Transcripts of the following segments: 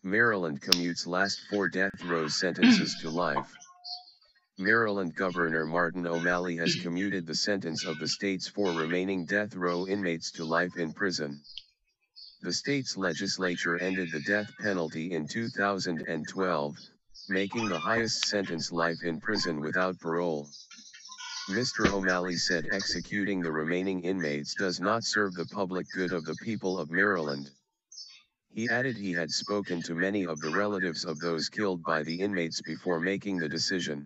Maryland commutes last 4 death row sentences to life. Maryland Governor Martin O'Malley has commuted the sentence of the state's 4 remaining death row inmates to life in prison. The state's legislature ended the death penalty in 2012, making the highest sentence life in prison without parole. Mr. O'Malley said executing the remaining inmates does not serve the public good of the people of Maryland. He added he had spoken to many of the relatives of those killed by the inmates before making the decision.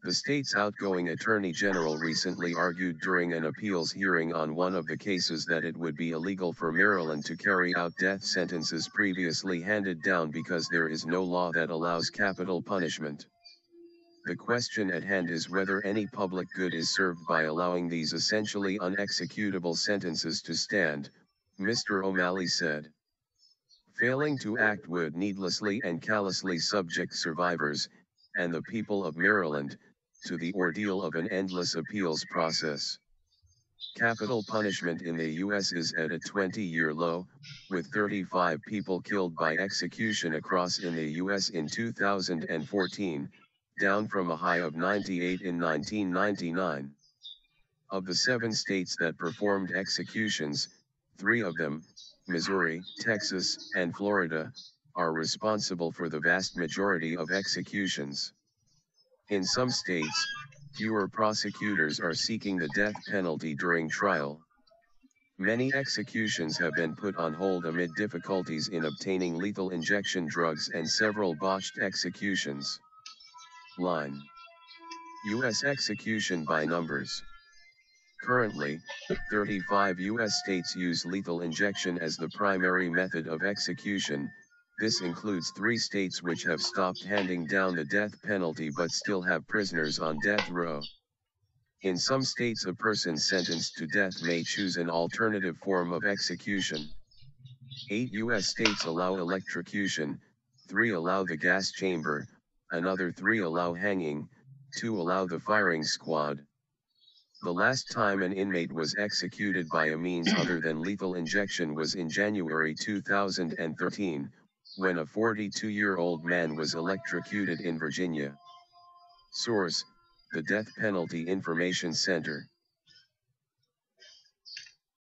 The state's outgoing Attorney General recently argued during an appeals hearing on one of the cases that it would be illegal for Maryland to carry out death sentences previously handed down because there is no law that allows capital punishment. The question at hand is whether any public good is served by allowing these essentially unexecutable sentences to stand, Mr. O'Malley said. Failing to act would needlessly and callously subject survivors, and the people of Maryland, to the ordeal of an endless appeals process. Capital punishment in the U.S. is at a 20-year low, with 35 people killed by execution across in the U.S. in 2014, down from a high of 98 in 1999. Of the 7 states that performed executions, 3 of them, Missouri, Texas, and Florida, are responsible for the vast majority of executions. In some states, fewer prosecutors are seeking the death penalty during trial. Many executions have been put on hold amid difficulties in obtaining lethal injection drugs and several botched executions. Line. U.S. execution by numbers. Currently, 35 U.S. states use lethal injection as the primary method of execution. This includes 3 states which have stopped handing down the death penalty but still have prisoners on death row. In some states a person sentenced to death may choose an alternative form of execution. 8 U.S. states allow electrocution, 3 allow the gas chamber, another 3 allow hanging, 2 allow the firing squad. The last time an inmate was executed by a means other than lethal injection was in January 2013, when a 42-year-old man was electrocuted in Virginia. Source: The Death Penalty Information Center.